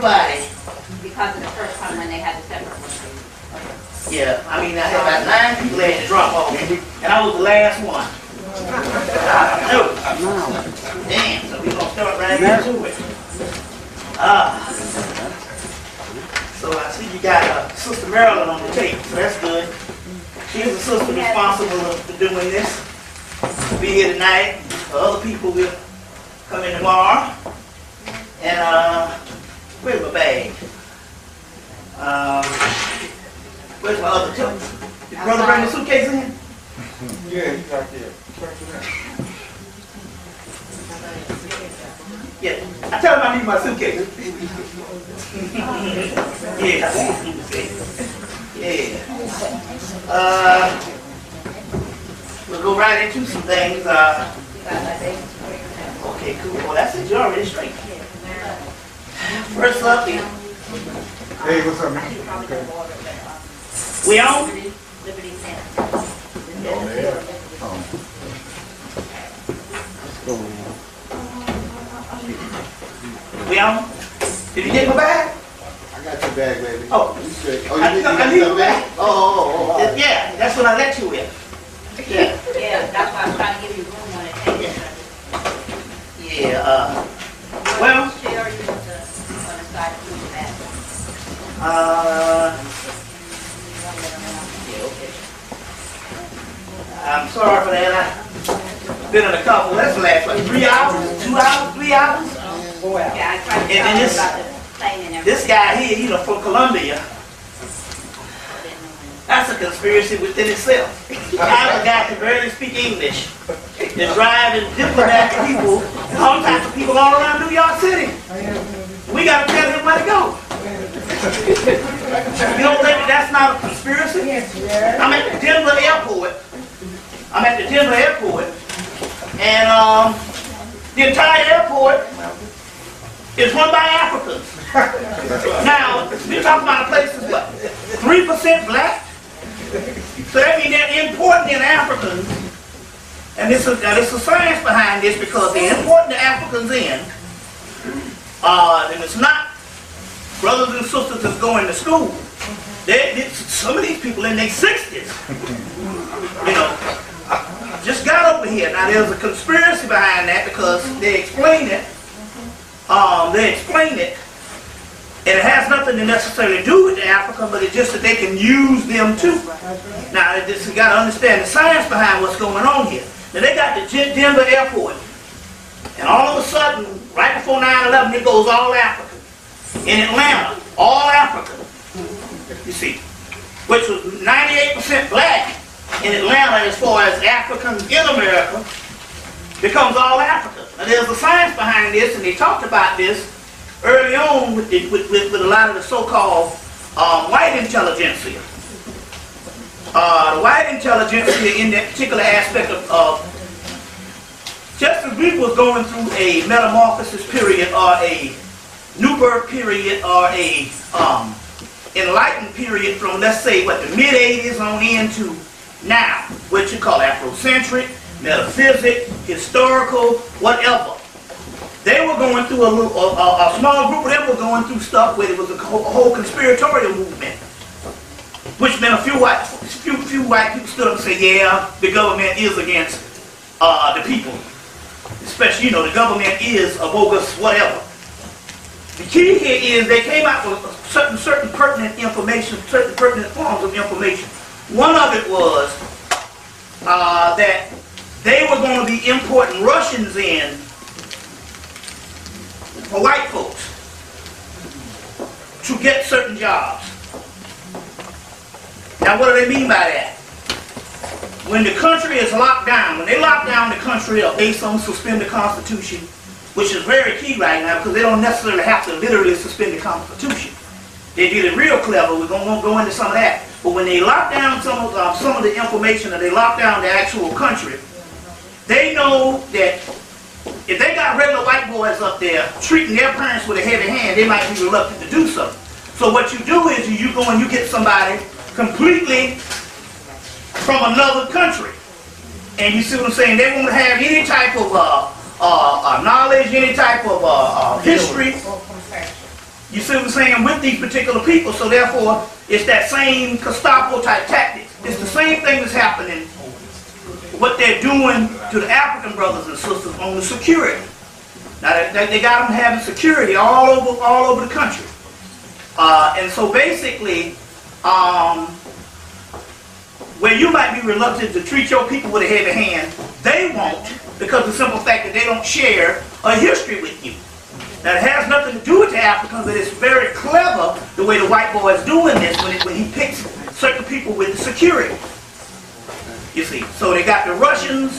everybody. Because of the first time when they had the separate one. Yeah, I mean, I had about 9 people that had to drop off, and I was the last one. No. Damn, so we're going to start right into it. So I see you got Sister Marilyn on the tape, so that's good. She's the sister responsible for doing this. She'll be here tonight. Other people will come in tomorrow. And where's my bag? Where's my other tote? Did brother bring the suitcase in? Yeah, he's right there. Yeah, I tell him I need my suitcase. Yeah. Yeah. We'll go right into some things. Okay, cool. Well, that's it. You're already straight. First up, here. Hey, what's up, man? Okay. We on? Liberty Center. Oh, yeah. We on? Did you get my bag? I got your bag, baby. Oh, you straight. Oh, I need your bag. Oh. Yeah, that's what I let you with. Yeah. Yeah, that's why I'm trying to give you room on it. Yeah. Well. Share you on the side of the back. Yeah, okay. I'm sorry for that. I've been in a couple. That's the last like 3 hours, 2 hours, 3 hours. 4 hours. Yeah, I tried to And tell you this, about the plane and everything. this guy here, you know, from Colombia. That's a conspiracy within itself. I'm a guy who can barely speak English. They're driving diplomatic people, all types of people all around New York City. We got to tell him where to go. You don't think that's not a conspiracy? I'm at the Denver airport. And the entire airport is run by Africans. Now, we're talking about a place that's what? 3% black? So that means they're importing in Africans. And there's a science behind this because they're importing the Africans in. And it's not brothers and sisters that's going to school. Some of these people in their 60s, you know, just got over here. Now there's a conspiracy behind that because they explain it. And it has nothing to necessarily do with the African, but it's just that they can use them too. Now you got to understand the science behind what's going on here. Now they got the Denver airport, and all of a sudden, right before 9/11, it goes all African. In Atlanta, all African. You see, which was 98% black in Atlanta as far as Africans in America, becomes all African. Now there's a science behind this, and they talked about this early on with a lot of the so-called white intelligentsia. The white intelligentsia in that particular aspect of just as we was going through a metamorphosis period or a new birth period or a enlightened period from, let's say, what, the mid-80s on into now, what you call Afrocentric, metaphysic, historical, whatever. They were going through a small group of them were going through stuff where it was a whole conspiratorial movement, which meant a few white people stood up and said, yeah, the government is against the people. Especially, you know, the government is a bogus whatever. The key here is they came out with certain pertinent information, certain pertinent forms of information. One of it was that they were going to be importing Russians in for white folks to get certain jobs. Now what do they mean by that? When the country is locked down, when they lock down the country or based on suspend the Constitution, which is very key right now because they don't necessarily have to literally suspend the Constitution. They did it real clever. We're going to go into some of that. But when they lock down some of the information, or they lock down the actual country, they know that if they got regular white boys up there treating their parents with a heavy hand, they might be reluctant to do so. So what you do is you go and you get somebody completely from another country. And you see what I'm saying? They won't have any type of knowledge, any type of history. You see what I'm saying? With these particular people. So therefore, it's that same Gestapo type tactics. It's the same thing that's happening, what they're doing to the African brothers and sisters on the security. Now they got them having security all over the country. And so basically, where you might be reluctant to treat your people with a heavy hand, they won't, because of the simple fact that they don't share a history with you. Now it has nothing to do with the Africans, but it's very clever the way the white boy is doing this when he picks certain people with security. You see, so they got the Russians,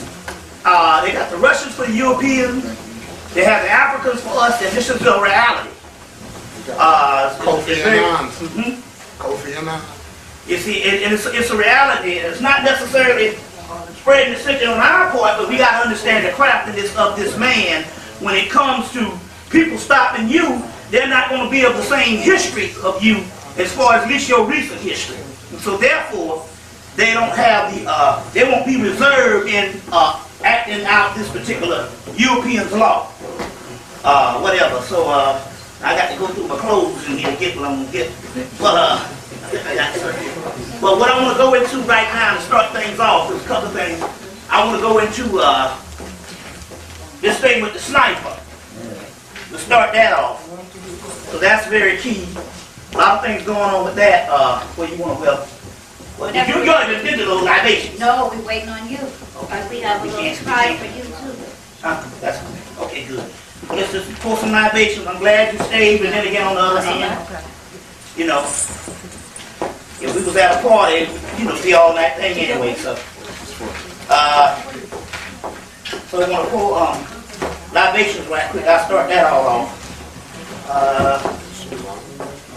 for the Europeans, they have the Africans for us, and this is the reality. Kofi Annan. Kofi Annan. You see, it's a reality, and it's not necessarily spreading the signal on our part, but we got to understand the craftiness of this man. When it comes to people stopping you, they're not going to be of the same history of you as far as at least your recent history. And so therefore, they don't have the, they won't be reserved in acting out this particular European's law. Whatever. So I got to go through my clothes and get what I'm going to get. But what I want to go into right now to start things off is a couple of things. I want to go into this thing with the sniper. To start that off. So that's very key. A lot of things going on with that. Where you want to go? Well, did you go to the little libations? No, we're waiting on you. Because we have a little surprise for you too. That's okay, good. Well, let's just pour some libations. I'm glad you stayed, but then again on the other hand, you know, if we was at a party, you know, see all that thing anyway, so. So we're going to pour libations right quick. I'll start that all off.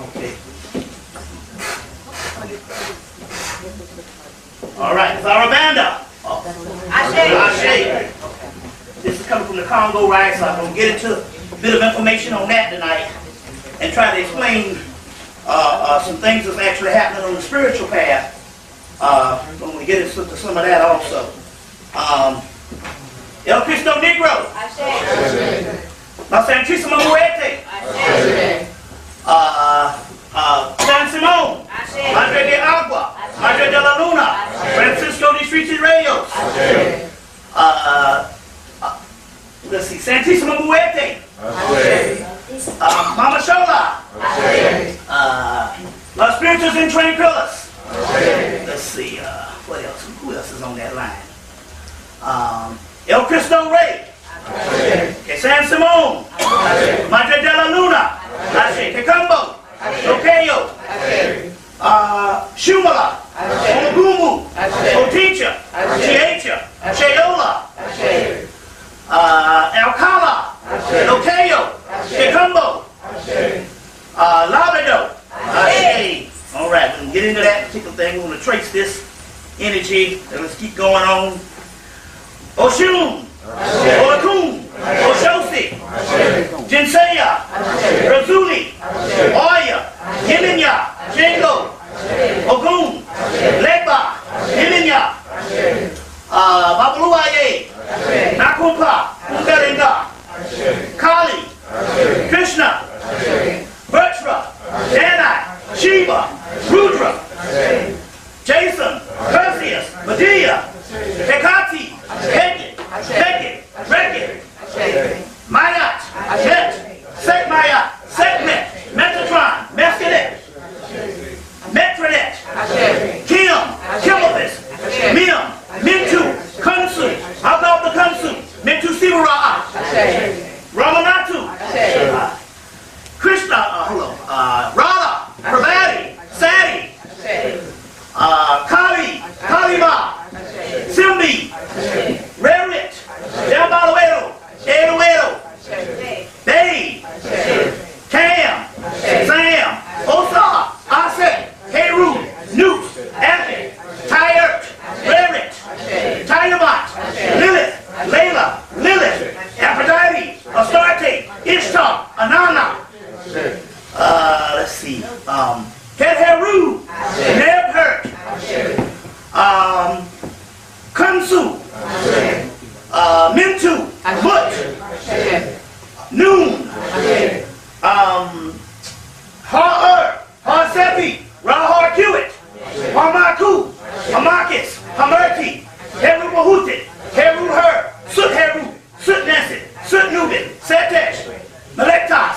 Okay. All right, Zarabanda. Ashe. This is coming from the Congo, right? So I'm going to get into a bit of information on that tonight and try to explain some things that's actually happening on the spiritual path. I'm going to get into some of that also. El Cristo Negro. La Santísima Muerte. San Simón. Madre de Agua. Madre de la Luna. Francisco de Streets Reyes. Let's see. Santísima Muerte. Mama Shola. Los Spiritus Intranquilos. Let's see. What else? Who else is on that line? El Cristo Rey. Que San Simón. Madre de la Luna. Kecambo. Locayo. Shumala. Ogumu. Oticha. Chiacha. Sheola. Alcala. Locayo. Kecambo. Lavado. All right, we're going to get into that particular thing. We're going to trace this energy and let's keep going on. Oshun, Olakun, Oshosi, Jinseya, Razuli, Oya, Himinya, Jingo, Ogun, Leba, Himinya, Babaluaye, Nakumpa, Umbelinga, Kali, Krishna, Bertra, Danai, Shiva, Rudra, Jason, Perseus, Medea, Hecate, Heket, Reket, Mayat, Met, Set Mayat, Set Met, Metatron, Mescadet, Hamaku, Hamakis, Hamerti, Heru Mahutit, Heru Her, Sut Heru, Sut Neset, Sut Nubin, Setesh, Melektas,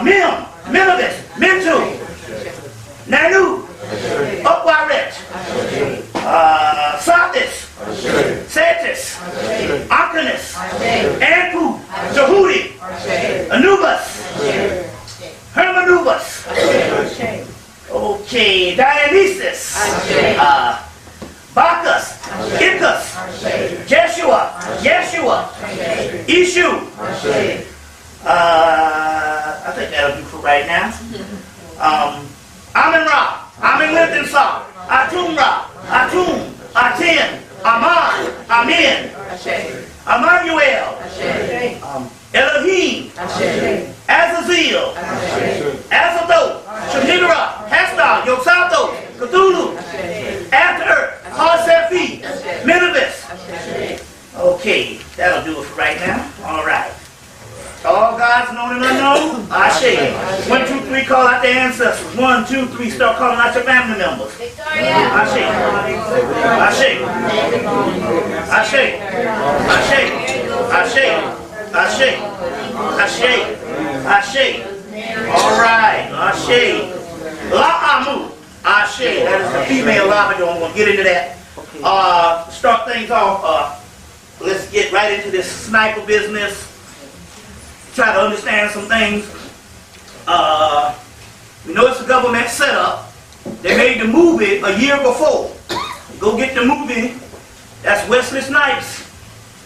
Mim, Minibus, Mintu, Nanu, Upwaret, Satis, Setis, Ankanis, Anpu, Jehudi, Anubis, Hermanubis, okay, Dionysus, Bacchus, Iccus, Jeshua, Ishu, I think that'll do for right now. Amin-Ra, Amin-Linton-Sa, Atum-Ra, Atum, Atin, Aman, Amin, Emmanuel, Elohim, Azazel, Azathoth, Shemitra, Hastar, Yosathos, Cthulhu, After-Earth, Harsefi, Minibus. Okay, that'll do it for right now. All right. All gods known and unknown, Ashe. 1, 2, 3, call out their ancestors. 1, 2, 3, start calling out your family members. Ashe. Ashe. Ashe. Ashe. Ashe. Ashe. Ashe. All right. Ashe. La'amu. Ashe. That is the female Lavado. I'm going to get into that. Start things off. Let's get right into this sniper business. Try to understand some things. We know it's a government setup. They made the movie a year before. Go get the movie. That's Wesley Snipes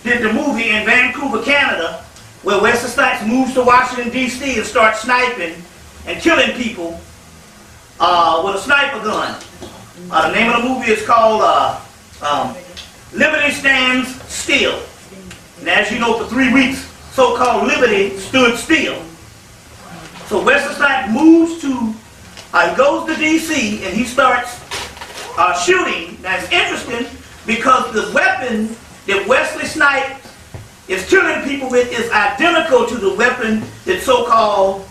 did the movie in Vancouver, Canada, where Wesley Snipes moves to Washington, D.C. and starts sniping and killing people with a sniper gun. The name of the movie is called Liberty Stands Still. And as you know, for 3 weeks, so-called liberty stood still. So Wesley Snipes moves to, he goes to D.C. and he starts shooting. Now it's interesting because the weapon that Wesley Snipes is killing people with is identical to the weapon that so-called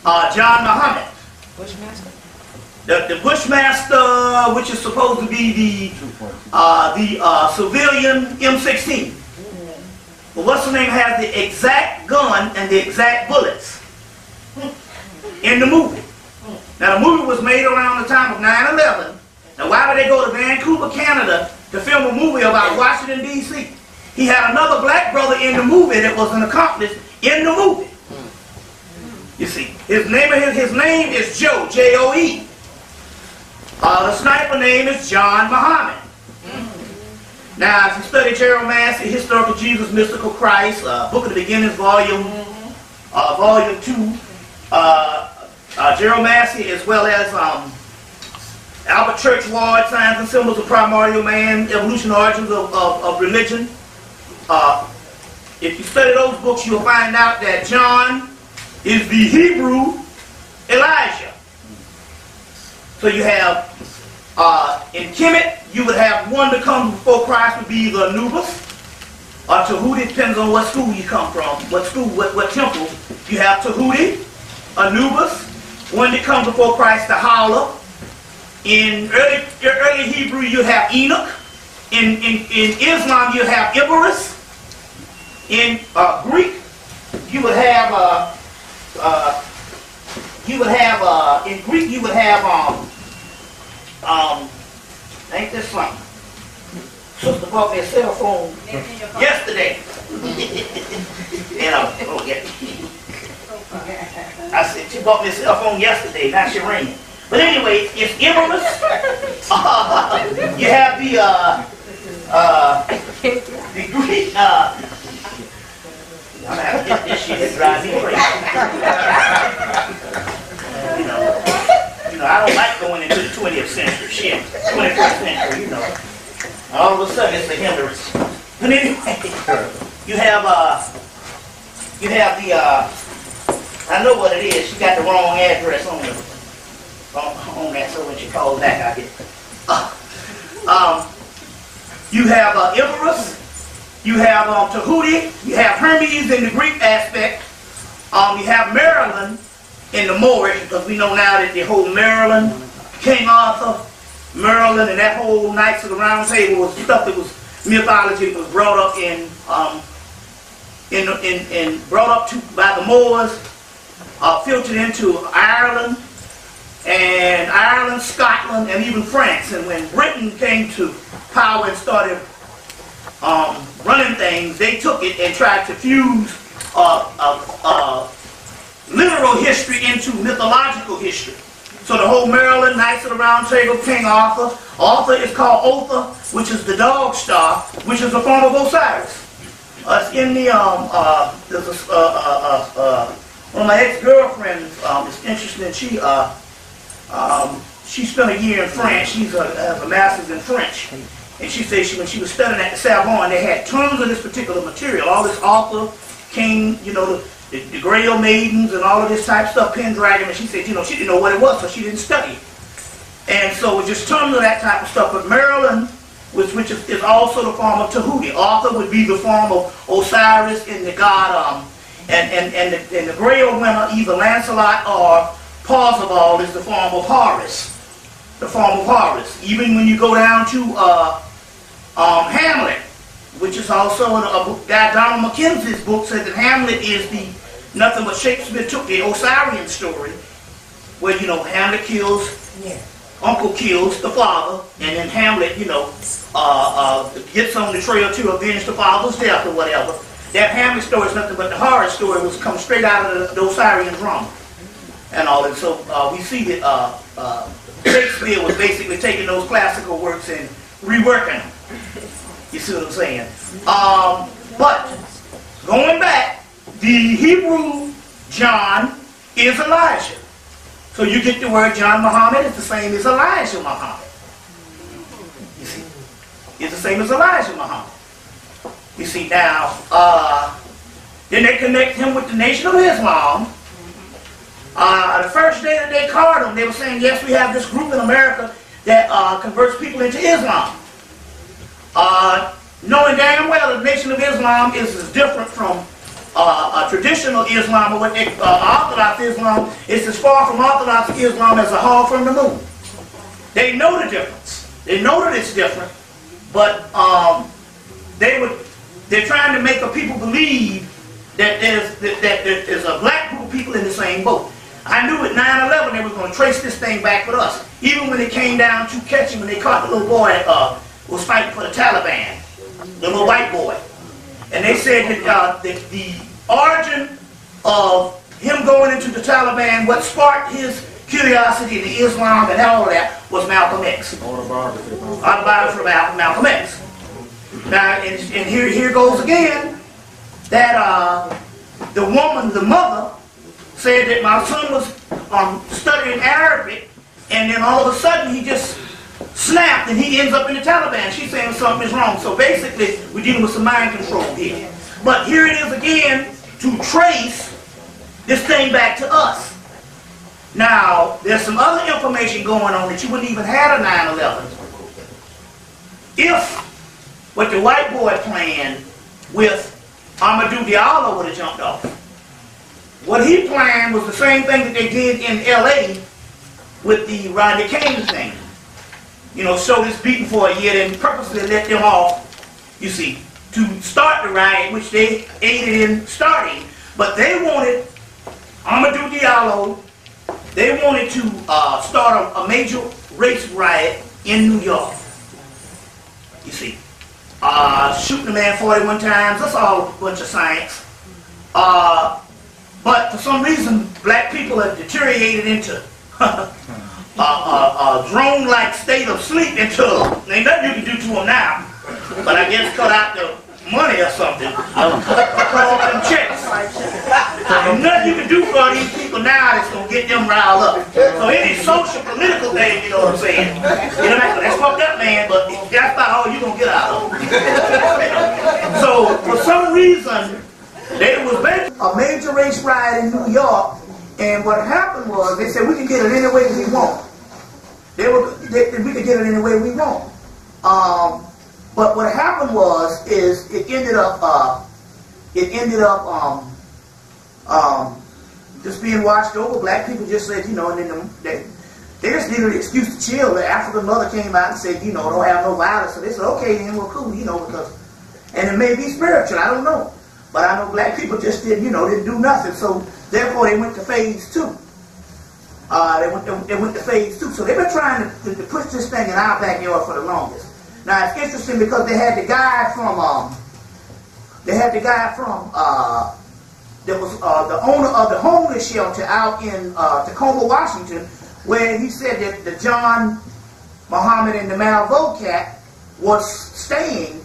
John Muhammad. Bushmaster? The Bushmaster, which is supposed to be the civilian M16. But what's the name has the exact gun and the exact bullets in the movie. Now the movie was made around the time of 9/11. Now why would they go to Vancouver, Canada to film a movie about Washington, D.C.? He had another black brother in the movie that was an accomplice in the movie. You see, his name is Joe, J-O-E. The sniper name is John Muhammad. Now, if you study Gerald Massey, Historical Jesus, Mystical Christ, Book of the Beginnings, Volume 2, Gerald Massey, as well as Albert Churchward, Signs and Symbols of Primordial Man, Evolution, Origins of Religion. If you study those books, you'll find out that John is the Hebrew Elijah. So you have, in Kemet, you would have one that comes before Christ would be either Anubis or Tahuti. Depends on what school you come from, what temple. You have Tahuti, Anubis, one that comes before Christ, the Howler. In early Hebrew, you have Enoch. In Islam, you have Iberus. In Greek, you would have ain't this something? Sister bought me a cell phone yesterday. I said she bought me a cell phone yesterday. Now she ringing. But anyway, it's Iberus. You have the Greek. I'm gonna have to get this shit to drive me crazy. I don't like going into the 20th century shit. 21st century, All of a sudden it's a hindrance. But anyway, you have I know what it is. She got the wrong address on that, so when she calls back, I get you have Iberus, you have Tahuti, you have Hermes in the Greek aspect, you have Marilyn in the Moorish, because we know now that the whole Marilyn, King Arthur, Marilyn and that whole Knights of the Round Table was stuff that was mythology that was brought up brought up by the Moors, filtered into Ireland, Scotland, and even France. And when Britain came to power and started running things, they took it and tried to fuse literal history into mythological history. So the whole Maryland, Knights of the Round Table, King Arthur. Arthur is called Other, which is the dog star, which is a form of Osiris. It's in the, there's one of my ex-girlfriends is interested, and she spent a year in France. She has a master's in French. And she said when she was studying at the Sorbonne, they had tons of this particular material, all this Arthur, King, you know, the Grail Maidens and all of this type of stuff, Pendragon, and she said, you know, she didn't know what it was, so she didn't study it. And so it just tons of that type of stuff. But Marilyn, which is also the form of Tahuti. Arthur would be the form of Osiris and the god, and the Grail winner, either Lancelot or Parzival, is the form of Horus. The form of Horus. Even when you go down to Hamlet, which is also a book, Donald Mackenzie's book said that Hamlet is nothing but Shakespeare took the Osirian story, where, you know, Hamlet kills, uncle kills the father, and then Hamlet, you know, gets on the trail to avenge the father's death or whatever. That Hamlet story is nothing but the horror story was come straight out of the Osirian drama and all that. So we see that Shakespeare was basically taking those classical works and reworking them. You see what I'm saying? But going back, the Hebrew John is Elijah. So you get the word John Muhammad, it's the same as Elijah Muhammad. You see? It's the same as Elijah Muhammad. You see, now, then they connect him with the Nation of Islam. The first day that they called him, they were saying, yes, we have this group in America that converts people into Islam. Knowing damn well the Nation of Islam is different from traditional Islam, or what they Orthodox Islam is as far from Orthodox Islam as a hog from the moon. They know the difference. They know that it's different, but they're trying to make the people believe that there's a black group of people in the same boat. I knew at 9/11 they were going to trace this thing back with us. Even when it came down to catching, when they caught the little boy who was fighting for the Taliban, the little white boy. And they said that the origin of him going into the Taliban, what sparked his curiosity to Islam and all of that, was Malcolm X. Autobiography about Malcolm X. Now, and here goes again, that the woman, the mother, said that my son was studying Arabic, and then all of a sudden he just snapped and he ends up in the Taliban. She's saying something is wrong. So basically, we're dealing with some mind control here. But here it is again to trace this thing back to us. Now, there's some other information going on that you wouldn't even have a 9/11. If what the white boy planned with Amadou Diallo would have jumped off. What he planned was the same thing that they did in LA with the Rodney King thing. You know, show this beating for a year and purposely let them off, you see, to start the riot, which they aided in starting. But they wanted Amadou Diallo, they wanted to start a major race riot in New York. You see, shooting a man 41 times, that's all a bunch of science. But for some reason, black people have deteriorated into a drone-like state of sleep until ain't nothing you can do to them now. But I guess cut out the money or something. Call them checks. There's nothing you can do for these people now that's going to get them riled up. So any social, political thing, you know what I'm saying? You know, that's fucked up, man, but that's about all you're going to get out of them. So for some reason, there was a major race riot in New York, and what happened was they said we can get it any way we want. We could get it any way we want. But what happened was it ended up just being watched over. Black people just said, you know, and then They just needed an excuse to chill. The African mother came out and said, you know, don't have no violence. So they said, okay, then we're cool, you know, because, and it may be spiritual, I don't know. But I know black people just didn't do nothing. So therefore they went to phase 2. They went to phase 2. So they've been trying to push this thing in our backyard for the longest. Now it's interesting because they had the guy from, that was the owner of the homeless shelter out in Tacoma, Washington, where he said that the John Muhammad and the Lavado cat was staying,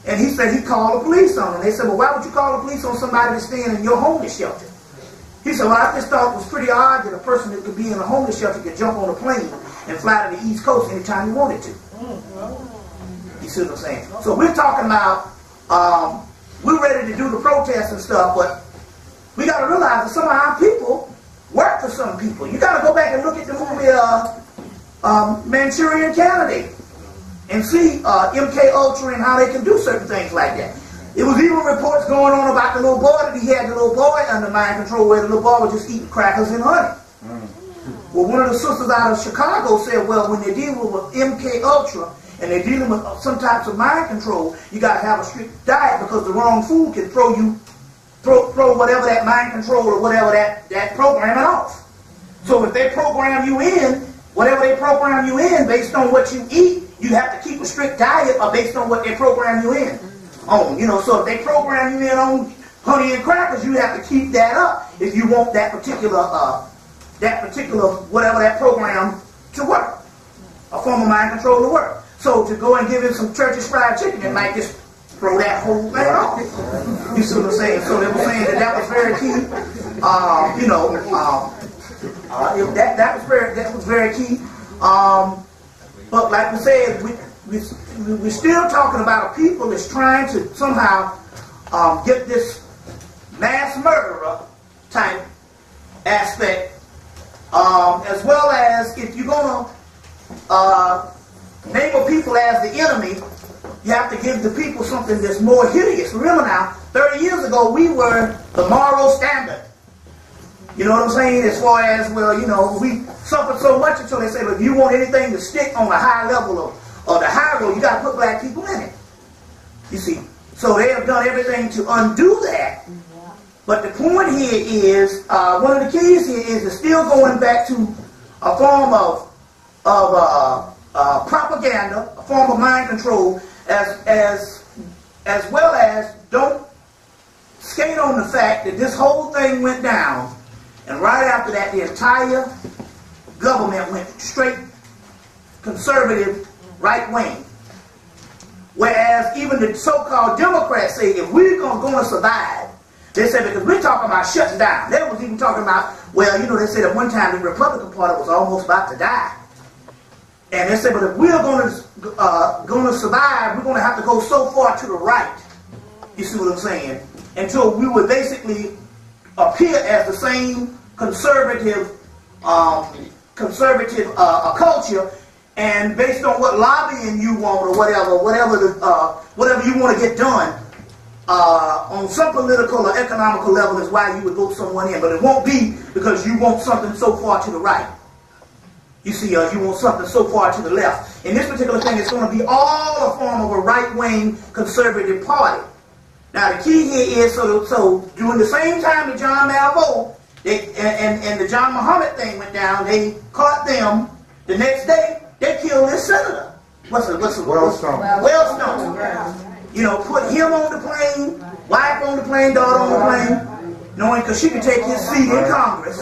and he said he called the police on them. They said, well, why would you call the police on somebody that's staying in your homeless shelter? He said, well, I just thought it was pretty odd that a person that could be in a homeless shelter could jump on a plane and fly to the East Coast anytime he wanted to. You see what I'm saying? So we're talking about, we're ready to do the protests and stuff, but we got to realize that some of our people work for some people. You got to go back and look at the movie Manchurian Candidate and see MK Ultra and how they can do certain things like that. It was even reports going on about the little boy that he had the little boy under mind control, where the little boy was just eating crackers and honey. Well, one of the sisters out of Chicago said, well, when they're dealing with MK Ultra and they're dealing with some types of mind control, you got to have a strict diet because the wrong food can throw whatever that mind control or whatever that programming off. So if they program you in, whatever they program you in based on what you eat, you have to keep a strict diet based on what they program you in on. You know, so if they program you in on honey and crackers, you have to keep that up if you want that particular whatever that program to work, a form of mind control to work. So to go and give him some Church's fried chicken, it might just throw that whole thing off. You see what I'm saying? So they were saying that was very key. That was very key. But like we said, we're still talking about a people that's trying to somehow get this mass murderer type aspect, as well as if you're going to name a people as the enemy, you have to give the people something that's more hideous. Remember now, 30 years ago, we were the moral standard. You know what I'm saying? As far as, well, you know, we suffered so much until they say, well, if you want anything to stick on a high level of the high road, you got to put black people in it. You see? So they have done everything to undo that. But the point here is, one of the keys here is it's still going back to a form of propaganda, a form of mind control, as well as don't skate on the fact that this whole thing went down, and right after that the entire government went straight conservative right wing. Whereas even the so-called Democrats say if we're going to survive, they said because we're talking about shutting down. They was even talking about, well, you know, they said at one time the Republican Party was almost about to die. And they said, but if we're going to survive, we're going to have to go so far to the right. You see what I'm saying? Until we would basically appear as the same conservative culture, and based on what lobbying you want or whatever you want to get done on some political or economical level is why you would vote someone in. But it won't be because you want something so far to the right. You see, you want something so far to the left. In this particular thing, it's going to be all a form of a right-wing conservative party. Now, the key here is, so during the same time that John Malvo and the John Muhammad thing went down, they caught them. The next day, they killed this senator. Wellstone. You know, put him on the plane, wife on the plane, daughter on the plane, knowing because she could take his seat in Congress.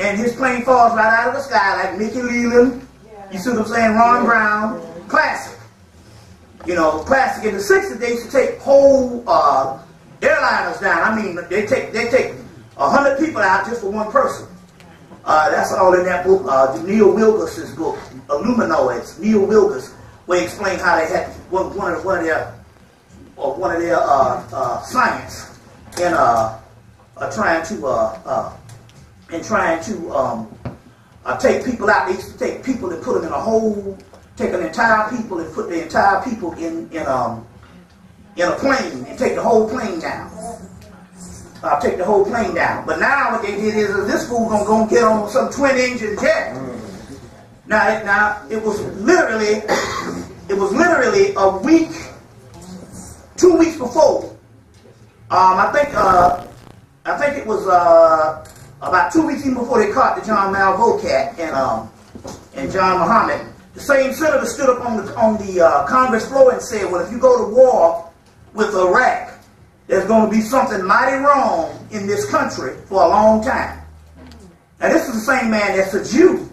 And his plane falls right out of the sky like Mickey Leland. You see what I'm saying? Ron Brown. Classic. You know, classic. In the 60s, they used to take whole airliners down. I mean, they take 100 people out just for one person. That's all in that book, Neil Wilkers's book, Illuminoids. Neil Wilkers, where he explained how they had one of their science in trying to take people out. They used to take people and put them in a hole, take an entire people and put the entire people in a plane and take the whole plane down. take the whole plane down. But now what they did is this fool gonna go and get on some twin-engine jet. Now it was literally a week, 2 weeks before. I think it was about 2 weeks even before they caught the John Malvo cat and John Muhammad. The same senator stood up on the Congress floor and said, well, if you go to war with Iraq, there's going to be something mighty wrong in this country for a long time. Now this is the same man that's a Jew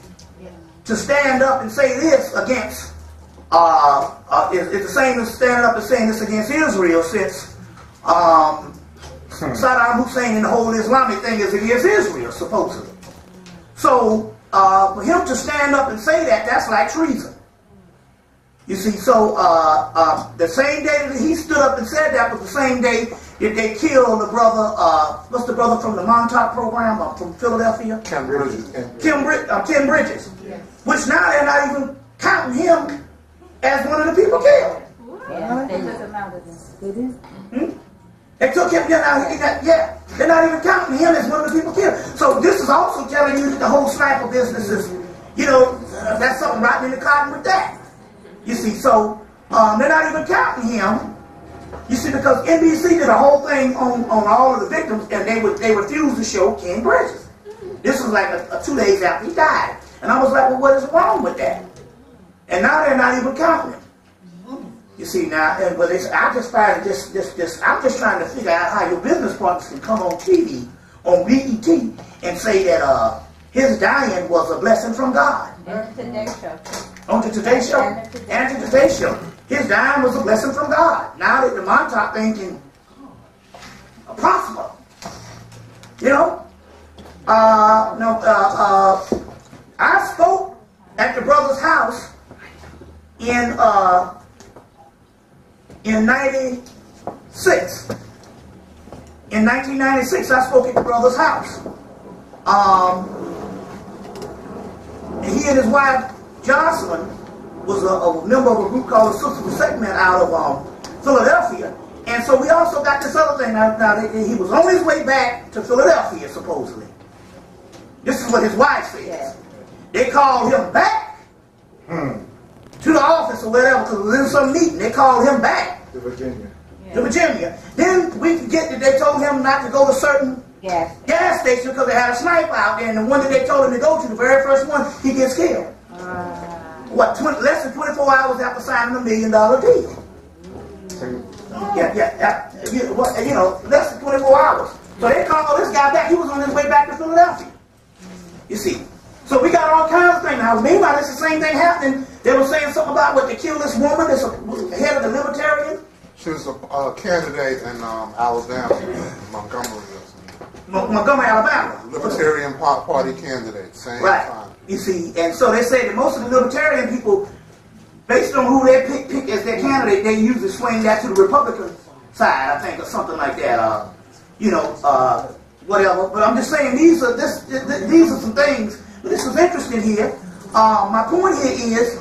to stand up and say this against, it's the same as standing up and saying this against Israel, since Saddam Hussein and the whole Islamic thing is against Israel, supposedly. So for him to stand up and say that, that's like treason. You see, so the same day that he stood up and said that was the same day that they killed the brother, what's the brother from the Montauk program from Philadelphia? Tim Bridges. Tim Bridges. Yes. Which now they're not even counting him as one of the people killed. Yeah, they took him out of this. They took him, they're not even counting him as one of the people killed. So this is also telling you that the whole sniper business is, that's something right in the cotton with that. You see, so they're not even counting him. You see, because NBC did a whole thing on all of the victims, and they refused to show Ken Bridges. This was like 2 days after he died. And I was like, well, what is wrong with that? And now they're not even counting him. You see, now, but I just find this, I'm just trying to figure out how your business partners can come on TV, on BET, and say that his dying was a blessing from God. And the Today Show. On the Today Show? And the Today Show. His dying was a blessing from God. Now that the Montauk thing can prosper. I spoke at the brother's house in 96. In 1996, I spoke at the brother's house. And he and his wife, Jocelyn, was a member of a group called the Sisters of Segment out of Philadelphia. And so we also got this other thing. Now he was on his way back to Philadelphia, supposedly. This is what his wife says. Yeah. They called him back to the office or whatever, because we were in some meeting. They called him back to Virginia. Yeah. To Virginia. Then we get that they told him not to go to certain gas station because they had a sniper out there, and the one that they told him to go to, the very first one, he gets killed. Less than 24 hours after signing $1 million deal. Less than 24 hours. So they called this guy back. He was on his way back to Philadelphia. You see. So we got all kinds of things. Now, meanwhile, it's the same thing happening. They were saying something about what they killed this woman that's head of the Libertarian. She was a candidate in Alabama, Montgomery. Montgomery, Alabama. Libertarian Party candidate, same time. You see, and so they say that most of the Libertarian people, based on who they pick as their candidate, they usually swing that to the Republican side, I think, or something like that. Whatever. But I'm just saying these are some things. This is interesting here. My point here is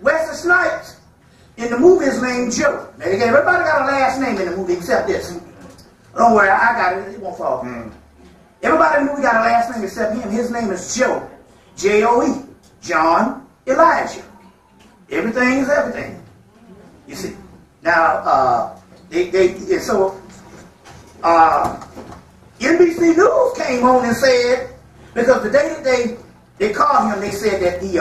Wesley Snipes in the movie is named Joe. Now, everybody got a last name in the movie except this. Don't worry, I got it. It won't fall. Everybody in the movie got a last name except him. His name is Joe. J-O-E. John Elijah. Everything is everything. You see. Now, NBC News came on and said, because the day that they called him, they said that the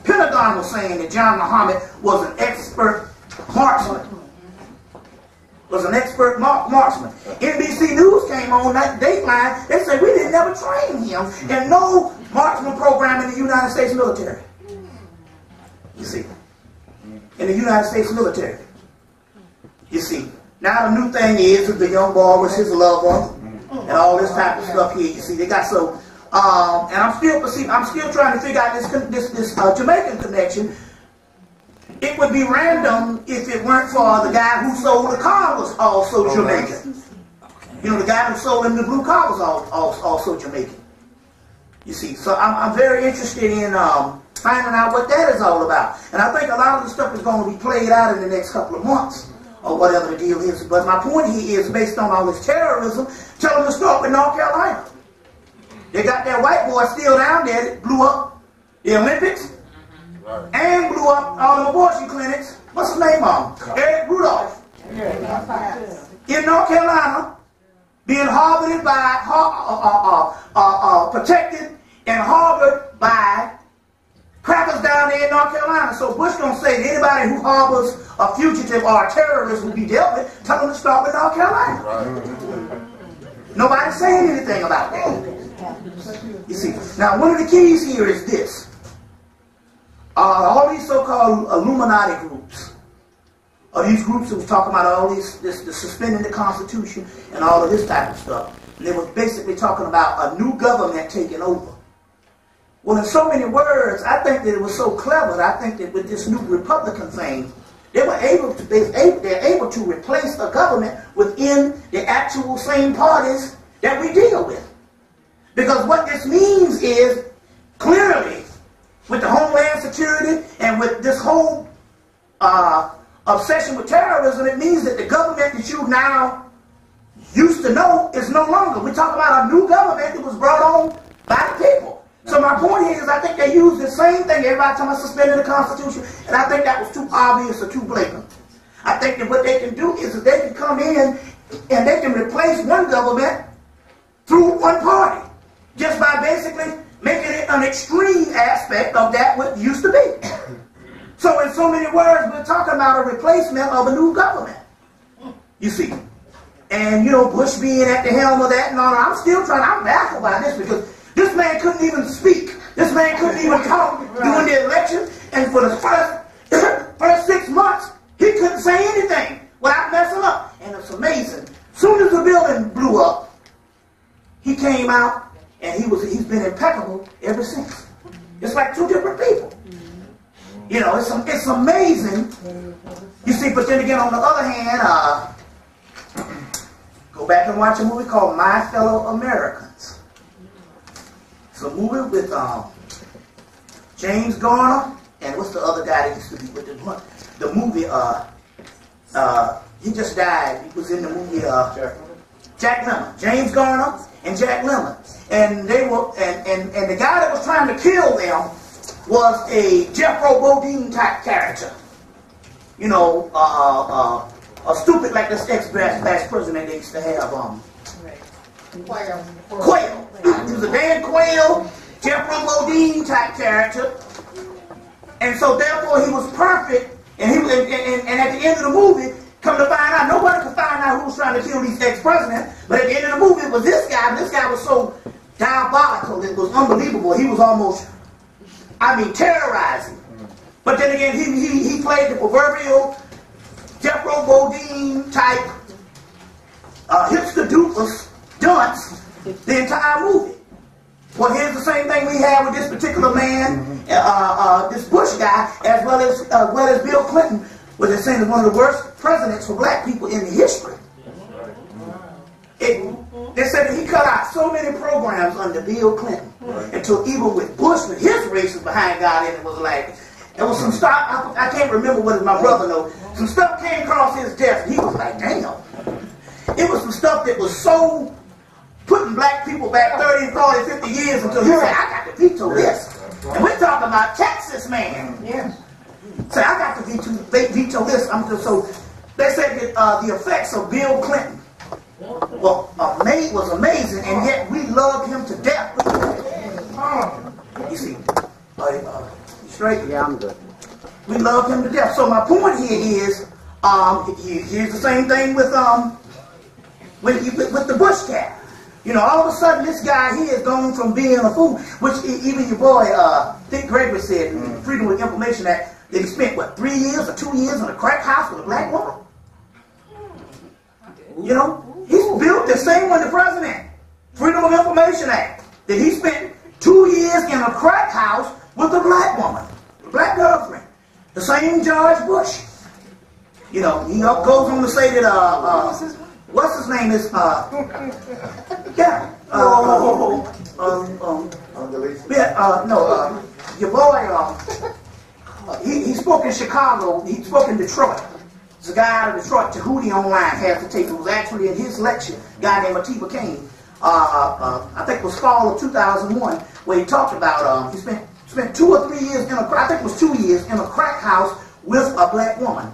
Pentagon was saying that John Muhammad was an expert marksman. Marksman. NBC News came on that Dateline. They said we didn't never train him in no marksman program in the United States military. You see, in the United States military. You see. Now the new thing is that the young boy was his lover and all this type of stuff here. You see, they got so. And I'm still trying to figure out this Jamaican connection. It would be random if it weren't for the guy who sold the car was also Jamaican. The guy who sold him the blue car was also Jamaican. You see, so I'm very interested in finding out what that is all about. And I think a lot of the stuff is going to be played out in the next couple of months or whatever the deal is. But my point here is, based on all this terrorism, tell them to start with North Carolina. They got that white boy still down there that blew up the Olympics and blew up all the abortion clinics. What's his name on? Eric Rudolph. In North Carolina, being harbored by, protected and harbored by crackers down there in North Carolina. So Bush gonna say that anybody who harbors a fugitive or a terrorist will be dealt with. Tell them to start with North Carolina. Nobody's saying anything about that. You see, now one of the keys here is this. All these so-called Illuminati groups, or these groups that was talking about all this suspending the Constitution and all of this type of stuff, and they were basically talking about a new government taking over. Well, in so many words, I think that it was so clever that I think that with this new Republican thing, they're able to replace a government within the actual same parties that we deal with. Because what this means is, clearly, with the Homeland Security and with this whole obsession with terrorism, it means that the government that you now used to know is no longer. We talk about a new government that was brought on by the people. So my point here is, I think they use the same thing. Everybody talking about suspending the Constitution, and I think that was too obvious or too blatant. I think that what they can do is that they can come in and they can replace one government through one party, just by basically making it an extreme aspect of that what used to be. So in so many words, we're talking about a replacement of a new government. You see. And, you know, Bush being at the helm of that and all, I'm baffled by this, because this man couldn't even speak. This man couldn't even talk during the election. And for the first 6 months, he couldn't say anything without messing up. And it's amazing. As soon as the building blew up, he came out, and he's been impeccable ever since. It's like two different people. You know, it's amazing. You see, but then again, on the other hand, go back and watch a movie called My Fellow Americans. It's a movie with James Garner, and what's the other guy that used to be with the movie? He just died. He was in the movie Jack Lemmon. James Garner and Jack Lemmon, and they were and the guy that was trying to kill them was a Jeffro Bodine type character. You know, a stupid like this ex-vice president they used to have. Quail. He was a Dan Quail, Jeffro Bodine type character, and so therefore he was perfect. And and at the end of the movie, come to find out, nobody could find out who was trying to kill these ex-presidents. But at the end of the movie, it was this guy. And this guy was so diabolical, it was unbelievable. He was almost, terrorizing. But then again, he played the proverbial Jeffro Bodine type hipster doofus dunce the entire movie. Well, here's the same thing we have with this particular man, this Bush guy, as well as Bill Clinton, where they're saying is one of the worst presidents for black people in the history. They said that he cut out so many programs under Bill Clinton, until even with Bush, with his racist behind God in it, was like, there was some stuff, I can't remember what my brother knows, some stuff came across his desk, and he was like, damn. It was some stuff that was so putting black people back 30, 40, 50 years until he said, I got to veto this. And we're talking about Texas, man. Yeah. Say, I got to veto this. So they said that the effects of Bill Clinton was amazing, and yet we loved him to death. You see, you straight? Yeah, I'm good. We loved him to death. So my point here is, here's the same thing with the Bush cat. You know, all of a sudden this guy here is going from being a fool, which even your boy Dick Gregory said in Freedom of Information Act that he spent, what, 3 years or 2 years in a crack house with a black woman? You know, he's built the same one, the president, Freedom of Information Act, that he spent 2 years in a crack house with a black woman, a black girlfriend. The same George Bush. You know, he goes on to say that, what's his name is, your boy, he spoke in Chicago, he spoke in Detroit, There's a guy out of Detroit, Tahuti Online, has the tape. It was actually in his lecture, a guy named Atiba Kane. I think it was fall of 2001, where he talked about, he spent 2 or 3 years in I think it was 2 years, in a crack house with a black woman.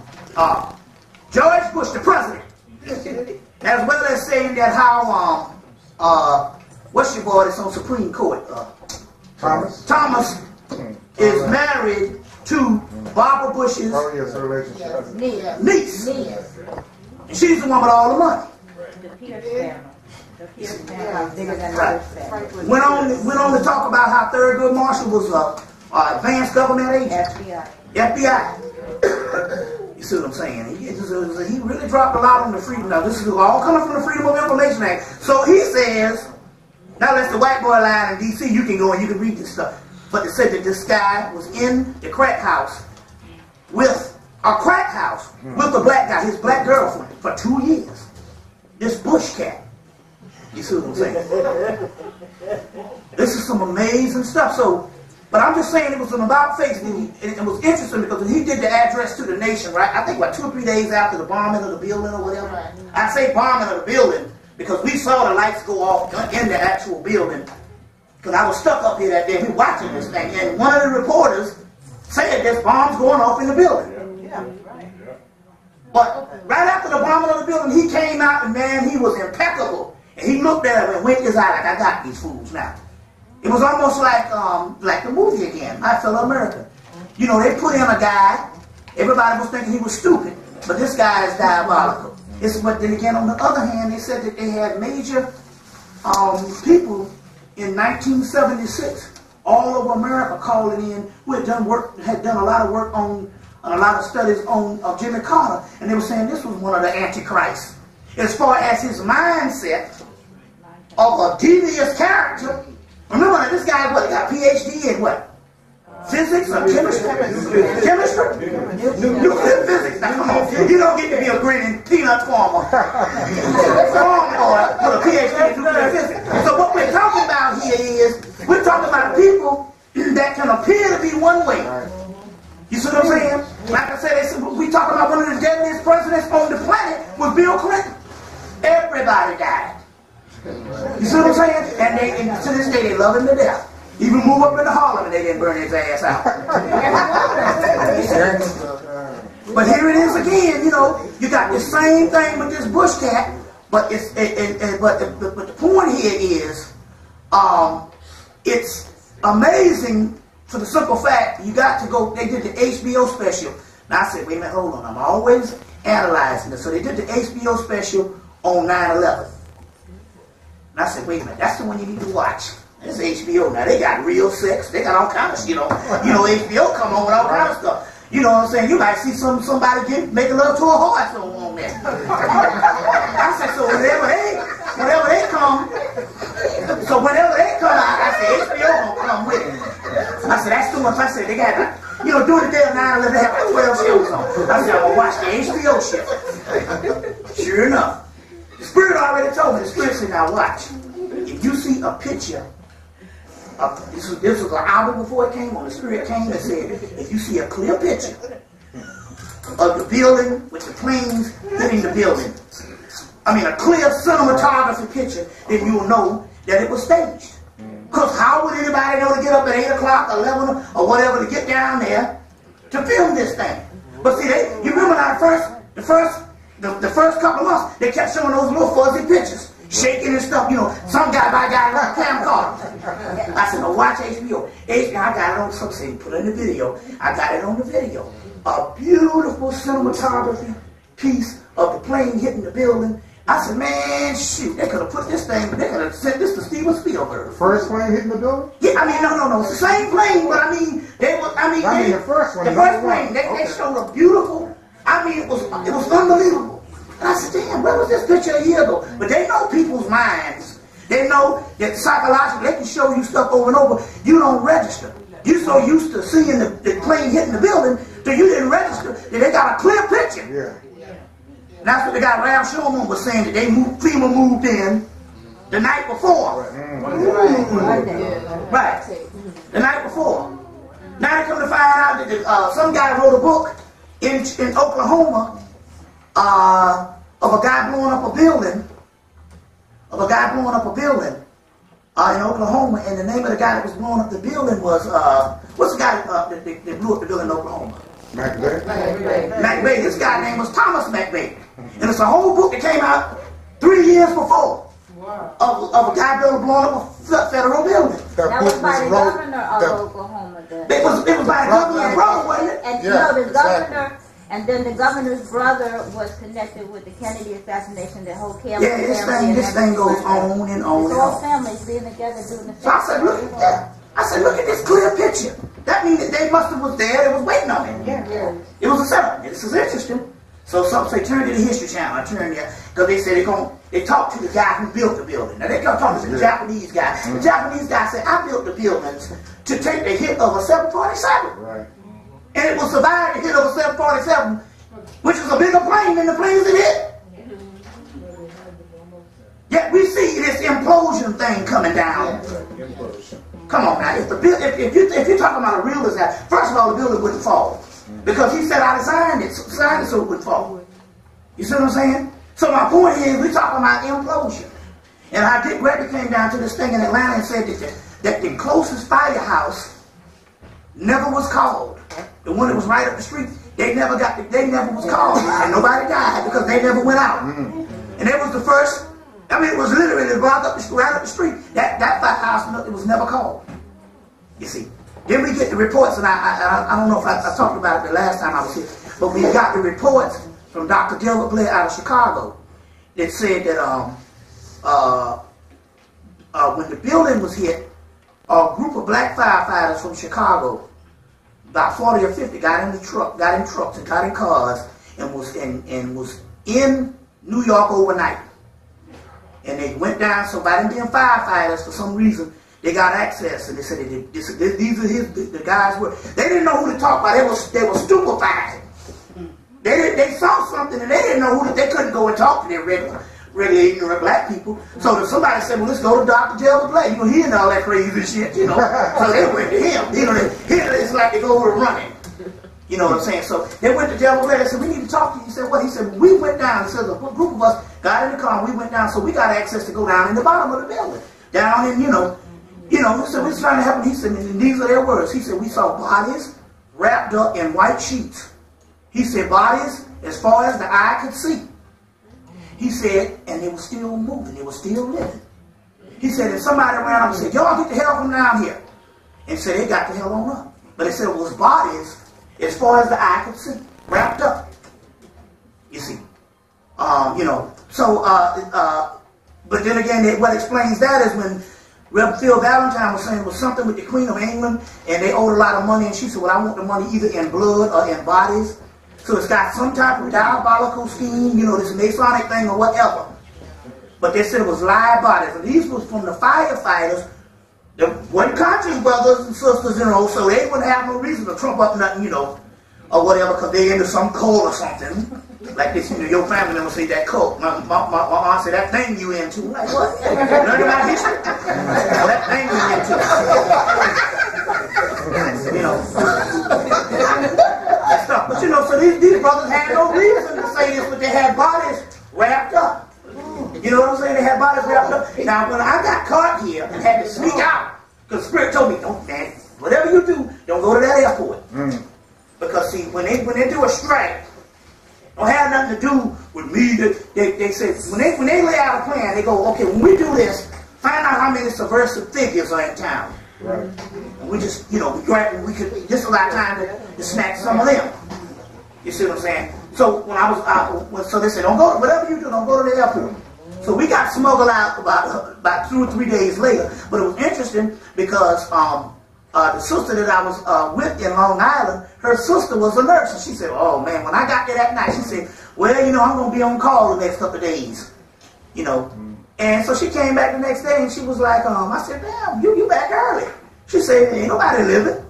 George Bush, the president. As well as saying that how, what's your boy that's on Supreme Court? Thomas is married to Barbara Bush's niece. And she's the one with all the money. Went on to talk about how Thurgood Marshall was advanced government agent. FBI. You see what I'm saying? He really dropped a lot on the freedom. Now this is all coming from the Freedom of Information Act. So he says, now that's the white boy line in D.C. You can go and you can read this stuff. But it said that this guy was in the crack house with a black guy, his black girlfriend, for 2 years. This Bush cat. You see what I'm saying? This is some amazing stuff. So, but I'm just saying it was an about face. It was interesting because he did the address to the nation, right? I think about 2 or 3 days after the bombing of the building or whatever. I say bombing of the building because we saw the lights go off in the actual building. Because I was stuck up here that day, we watching this thing, and one of the reporters said there's bombs going off in the building. But right after the bombing of the building, he came out and man, he was impeccable. And he looked at him and winked his eye like, I got these fools now. It was almost like the movie again, My Fellow American. You know, they put in a guy, everybody was thinking he was stupid, but this guy is diabolical. But then again, on the other hand, they said that they had major people in 1976, all over America calling in, who had done a lot of work on, a lot of studies on Jimmy Carter, and they were saying this was one of the antichrists. As far as his mindset of a devious character, remember that this guy, what, got a PhD in what? Physics or chemistry? Nuclear physics. Now come on, you don't get to be a grinning peanut farmer. Or with a PhD in nuclear physics. So what we're talking about here is, we're talking about people that can appear to be one way. You see what I'm saying? Like I said, we talking about one of the deadliest presidents on the planet was Bill Clinton. Everybody died. You see what I'm saying? And to this day, they love him to death. Even move up into Harlem and they didn't burn his ass out. But here it is again, you know, you got the same thing with this Bush cat, but but the point here is, it's amazing for the simple fact you got to go. They did the HBO special. Now I said, wait a minute, hold on. I'm always analyzing this. So they did the HBO special on 9/11. And I said, wait a minute, that's the one you need to watch. It's HBO. Now they got real sex. They got all kind of shit on. You know, HBO come on with all kind of stuff. You know what I'm saying? You might see somebody making love to a horse on there. I said, so whenever they come, I said, HBO gonna come with it. I said, that's too much. I said, they got, you know, during the day of 9/11, they have 12 shows on. I said, I'm gonna watch the HBO show. Sure enough, the Spirit already told me. The Spirit said, now watch. If you see a picture, this was an hour before it came on. The Spirit came and said, if you see a clear picture of the building with the planes hitting the building, I mean a clear cinematography picture, then you will know that it was staged. Because how would anybody know to get up at 8 o'clock, 11 or whatever to get down there to film this thing? But see, you remember the first couple of months, they kept showing those little fuzzy pictures. Shaking and stuff, you know, some guy by guy like camcorder. I said, no, watch HBO. I got it on something, put it in the video. I got it on the video. A beautiful cinematography piece of the plane hitting the building. I said, man, shoot, they could have put this thing, they could have sent this to Steven Spielberg. The first plane hitting the building? Yeah, I mean, no, it's the same plane, but I mean, the first one. The first plane, they showed a beautiful, I mean, it was unbelievable. And I said, damn, where was this picture a year ago? But they know people's minds. They know that psychologically, they can show you stuff over and over. You don't register. You're so used to seeing the plane hitting the building that you didn't register that they got a clear picture. Yeah. And that's what the guy Ralph Shulman was saying, that FEMA moved in the night before. Right. The night before. Now they come to find out that some guy wrote a book in Oklahoma of a guy blowing up a building, in Oklahoma, and the name of the guy that was blowing up the building was, what's the guy that blew up the building in Oklahoma? McVeigh. This guy name was Thomas McVeigh. And it's a whole book that came out 3 years before of a guy blowing up a federal building. That was by the governor of Oklahoma. It was by the governor of Rome, wasn't it? And the governor, and then the governor's brother was connected with the Kennedy assassination, the whole Kelly family. This thing goes on and on. The whole family's being together doing the So I said, look at that. I said, look at this clear picture. That means that they must have was there. They was waiting on it. Yeah. It was a setup. This is interesting. So some say turn to the History Channel. I turned there because they said they talked to the guy who built the building. Now they kept talking to the Japanese guy. The Japanese guy said, I built the buildings to take the hit of a 747. Right. And it will survive the hit of a 747, which is a bigger plane than the planes it hit. Yet we see this implosion thing coming down. Come on now, if you're talking about a real disaster, first of all, the building wouldn't fall. Because he said I designed it so it would fall. You see what I'm saying? So my point is, we're talking about implosion. And I Dick Gregory came down to this thing in Atlanta and said that the closest firehouse never was called. The one that was right up the street, they never was called. And nobody died because they never went out. And it was the first, it was literally right up the street. That firehouse, it was never called. You see. Then we get the reports, and I don't know if I talked about it the last time I was here, but we got the reports from Dr. Delbert Blair out of Chicago that said that when the building was hit, a group of black firefighters from Chicago, about 40 or 50, got in trucks and got in cars and was in New York overnight. And they went down, so by them being firefighters, for some reason, they got access, and they said these are the guys were. They didn't know who to talk about. They were stupefied. They saw something, and they didn't know who. They couldn't go and talk to their regular ignorant black people. So if somebody said, "Well, let's go to Dr. Delbert Blair," you hearing all that crazy shit, So they went to him. It's like they go over running. You know what I'm saying? So they went to Delbert Blair. They said, "We need to talk to you." He said, "What?" He said, "We went down." He said, "A group of us got in the car, and we went down, so we got access to go down in the bottom of the building, down in so we're trying to help him." He said, and these are their words. He said, "We saw bodies wrapped up in white sheets." He said, "Bodies as far as the eye could see." He said, and they were still moving. They were still living. He said, and somebody around him said, "Y'all get the hell from down here." And said, they got the hell on up. But they said it was bodies as far as the eye could see, wrapped up. You see. But then again, what explains that is when Reverend Phil Valentine was saying it was something with the Queen of England, and they owed a lot of money, and she said, "Well, I want the money either in blood or in bodies." So it's got some type of diabolical scheme, this Masonic thing or whatever. But they said it was live bodies, and these was from the firefighters. They weren't conscious brothers and sisters, so they wouldn't have no reason to trump up nothing, or whatever, because they're into some cult or something. Like this, your family member say that cult. My aunt said, "That thing you into." Like, what? Learn about history? That thing you into. That stuff. But so these brothers had no reason to say this, but they had bodies wrapped up. You know what I'm saying? They had bodies wrapped up. Now, when I got caught here and had to sneak out, because the Spirit told me, "Don't, man, whatever you do, don't go to that airport." Because see, when they do a strike, don't have nothing to do with me. They say when they lay out a plan, they go, "Okay, when we do this, find out how many subversive figures are in town." Right. And we just, we could. This is a lot of time to snatch some of them. You see what I'm saying? So when I was, so they said, "Don't go. Whatever you do, don't go to the airport." So we got smuggled out about 2 or 3 days later. But it was interesting because the sister that I was with in Long Island, her sister was a nurse, and she said, "Oh man, when I got there that night," she said, "Well, I'm going to be on call the next couple of days, And so she came back the next day, and she was like, I said, "Damn, you back early." She said, "Ain't nobody living."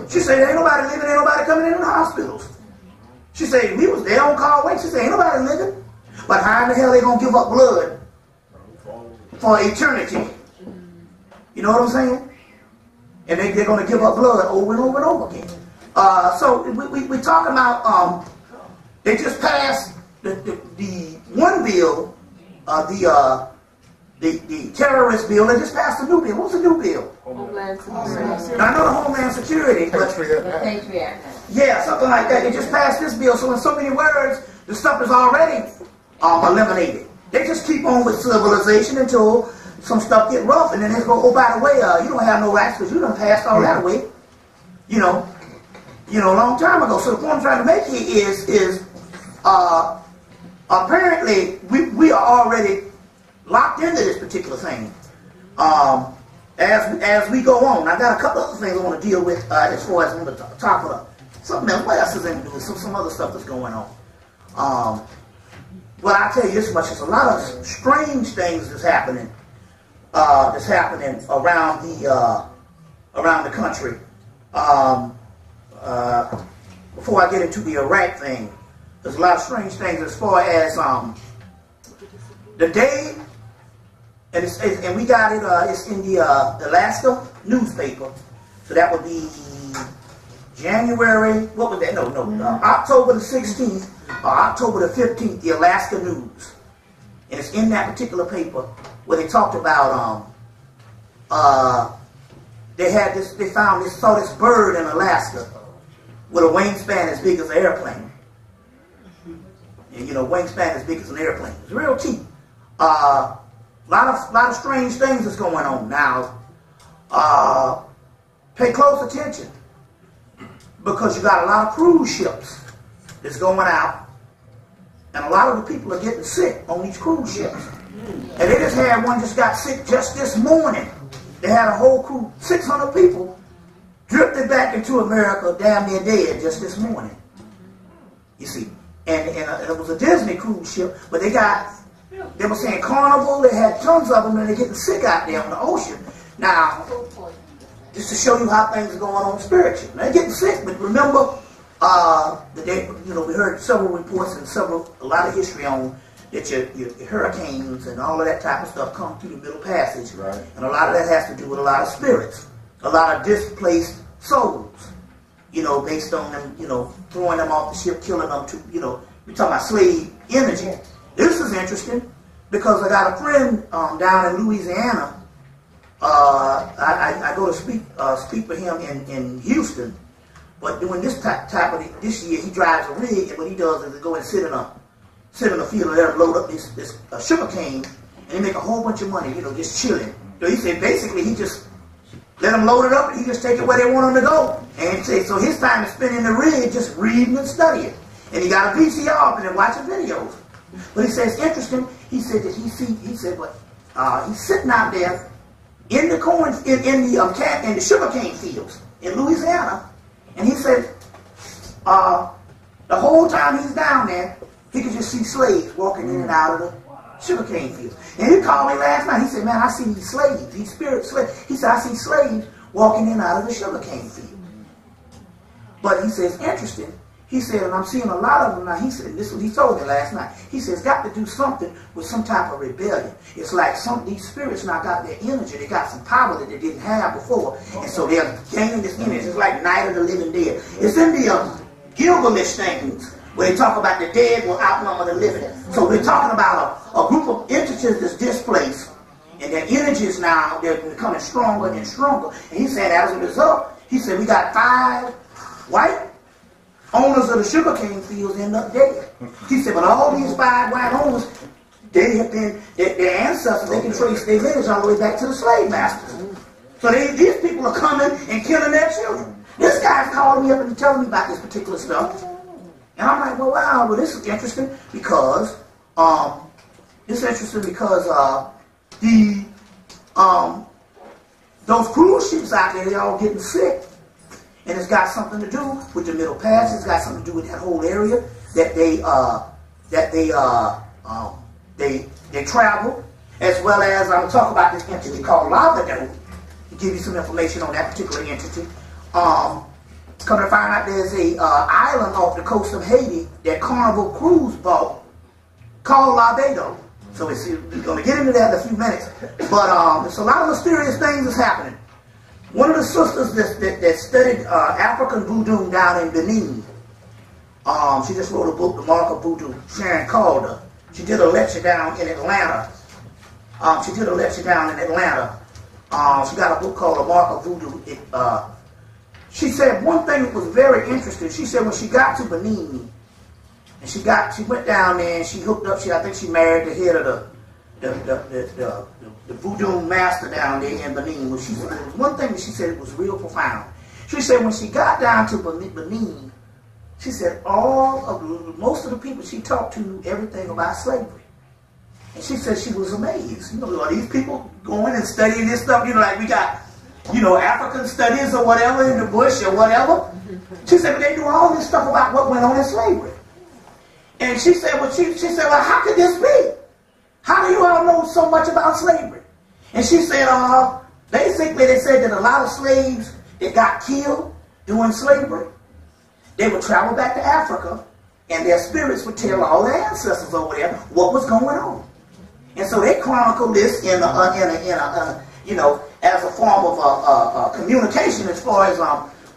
She said, "Ain't nobody living, ain't nobody coming in the hospitals." She said, "We was there on call wait." She said, "Ain't nobody living. But how in the hell they going to give up blood for eternity?" You know what I'm saying? And they're going to give up blood over and over and over again. So we're talking about They just passed the one bill, the terrorist bill. They just passed a new bill. What's the new bill? Homeland Security. I know the Homeland Security, but Patriot Act. yeah, something like that. They just passed this bill. So in so many words, the stuff is already eliminated. They just keep on with civilization until some stuff get rough, and then they go, oh, by the way, you don't have no rights because you done passed all that away. You know, a long time ago. So the point I'm trying to make here is apparently we are already locked into this particular thing. As we go on, I got a couple other things I want to deal with as far as on the top of something else. What else is in doing? Some other stuff that's going on. Well, I'll tell you this much: there's a lot of strange things that's happening around the country. Before I get into the Iraq thing, there's a lot of strange things as far as the day, and we got it. It's in the Alaska newspaper, so that would be January. What was that? No. October the 16th or October the 15th. The Alaska News, and it's in that particular paper where they talked about they saw this bird in Alaska with a wingspan as big as an airplane. And wingspan as big as an airplane. It's real cheap. Lot of strange things that's going on now. Pay close attention, because you got a lot of cruise ships that's going out, and a lot of the people are getting sick on these cruise ships. And they just had one just got sick just this morning. They had a whole crew, 600 people, drifted back into America, damn near dead just this morning. You see, and it was a Disney cruise ship, but they were saying Carnival. They had tons of them, and they're getting sick out there on the ocean. Now, just to show you how things are going on spiritually, they're getting sick. But remember, we heard several reports and a lot of history on that your hurricanes and all of that type of stuff come through the Middle Passage, right? And a lot of that has to do with a lot of spirits, a lot of displaced souls, based on them, throwing them off the ship, killing them to, we're talking about slave energy. This is interesting because I got a friend down in Louisiana. I go to speak for him in Houston, but during this this year he drives a rig, and what he does is go and sit in a field and let them load up this sugar cane, and they make a whole bunch of money, just chilling. So he said basically he just let them load it up, and he just take it where they want them to go. And so his time is spent in the rig just reading and studying, and he got a VCR up and then watching videos. But he said it's interesting. He said that he's sitting out there in the corn in the sugar cane fields in Louisiana, and he said the whole time he's down there, he could just see slaves walking in and out of the sugarcane fields. And he called me last night. He said, man, I see these slaves, these spirit slaves. He said, I see slaves walking in and out of the sugarcane field. But he says, interesting. He said, and I'm seeing a lot of them now. He said, this is what he told me last night. He says, got to do something with some type of rebellion. It's like these spirits now got their energy. They got some power that they didn't have before. And so they're gaining this energy. It's like Night of the Living Dead. It's in the Gilgamesh things, where they talk about the dead will outnumber the living. So we're talking about a group of entities that's displaced, and their energies now, they're becoming stronger and stronger. And he said, as a result, he said, we got 5 white owners of the sugarcane fields end up dead. He said, but all these 5 white owners, they have been, their ancestors, they can trace their lineage all the way back to the slave masters. So these people are coming and killing their children. This guy's calling me up and telling me about this particular stuff. And I'm like, well, wow, well, this is interesting because those cruise ships out there, they're all getting sick. And it's got something to do with the Middle Passage. It's got something to do with that whole area that they travel, as well as I'm going to talk about this entity called Lavado to give you some information on that particular entity. Come to find out, there's a island off the coast of Haiti that Carnival Cruise bought called Lavado. So we're going to get into that in a few minutes. But there's a lot of mysterious things that's happening. One of the sisters that studied African voodoo down in Benin, She just wrote a book, The Mark of Voodoo. Sharon called her. She did a lecture down in Atlanta. She got a book called The Mark of Voodoo. She said one thing that was very interesting. She said when she got to Benin, and she went down there and she hooked up. I think she married the head of the voodoo master down there in Benin. When she said, there was one thing that she said it was real profound. She said when she got down to Benin, she said most of the people she talked to knew everything about slavery. And she said she was amazed. You know, are these people going and studying this stuff? You know, like we got, you know, African studies or whatever in the bush or whatever. She said, but they knew all this stuff about what went on in slavery. And she said, well, she said, well, how could this be? How do you all know so much about slavery? And she said, basically they said that a lot of slaves that got killed during slavery, they would travel back to Africa, and their spirits would tell all their ancestors over there what was going on. And so they chronicled this in a you know, as a form of communication as far as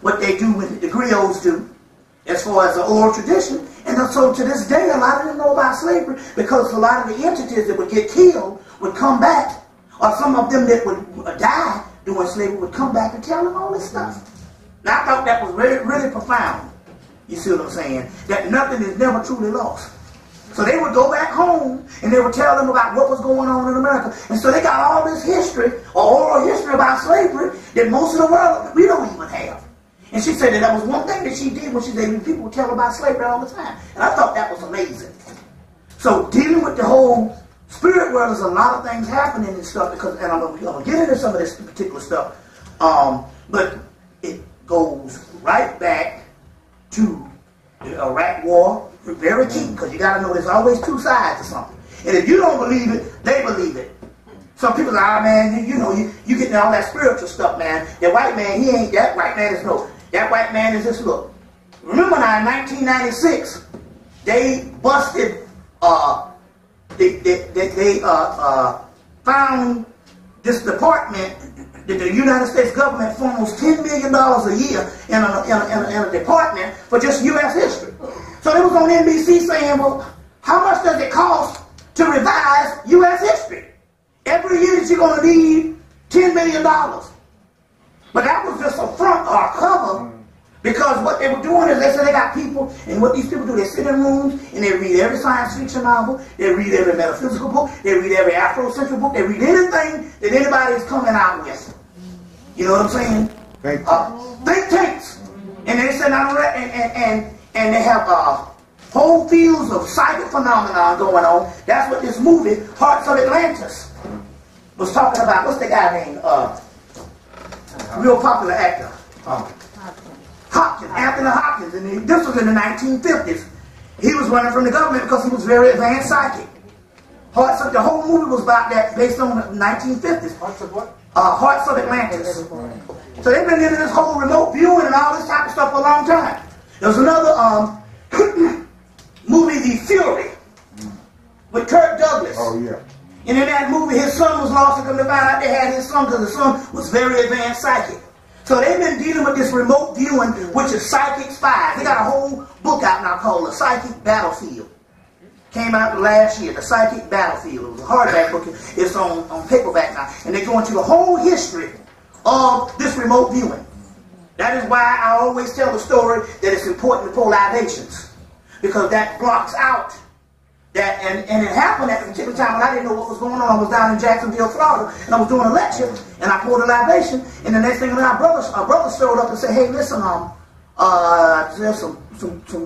what they do with the griots do, as far as the oral tradition. And so to this day, a lot of them know about slavery because a lot of the entities that would get killed would come back, or some of them that would die during slavery would come back and tell them all this stuff. Now I thought that was really, really profound. You see what I'm saying? That nothing is never truly lost. So they would go back home and they would tell them about what was going on in America. And so they got all this history, or oral history about slavery that most of the world, we don't even have. And she said that was one thing that she did when she said people would tell about slavery all the time. And I thought that was amazing. So dealing with the whole spirit world, there's a lot of things happening and stuff, because, and I'm going to get into some of this particular stuff. But it goes right back to the Iraq War. Very key, because you got to know there's always two sides to something. And if you don't believe it, they believe it. Some people say, man, you know, you getting all that spiritual stuff, man. That white man, he ain't, that white man is no. That white man is this, look. Remember now, in 1996, they busted, they found this department that the United States government funds $10 million a year in a department for just U.S. history. So they was on NBC saying, well, how much does it cost to revise U.S. history? Every year that you're going to need $10 million. But that was just a front or a cover, because what they were doing is they said they got people, and what these people do, they sit in rooms and they read every science fiction novel, they read every metaphysical book, they read every Afrocentric book, they read anything that anybody is coming out with. You know what I'm saying? Think tanks. And they said, and they have whole fields of psychic phenomena going on. That's what this movie, Hearts of Atlantis, was talking about. What's the guy named? Real popular actor. Hopkins, Anthony Hopkins. And this was in the 1950s. He was running from the government because he was very advanced psychic. Hearts of, the whole movie was about that, based on the 1950s. Hearts of what? Hearts of Atlantis. So they've been into this whole remote viewing and all this type of stuff for a long time. There was another movie, The Fury, with Kirk Douglas. Oh, yeah. And in that movie, his son was lost, and come to find out they had his son because the son was very advanced psychic. So they've been dealing with this remote viewing, which is psychic spies. They got a whole book out now called The Psychic Battlefield. Came out last year, The Psychic Battlefield. It was a hardback book. It's on paperback now. And they go into the whole history of this remote viewing. That is why I always tell the story that it's important to pull libations, because that blocks out that, and it happened at a particular time when I didn't know what was going on. I was down in Jacksonville, Florida, and I was doing a lecture, and I poured a libation, and the next thing our brother showed up and said, hey, listen, there's some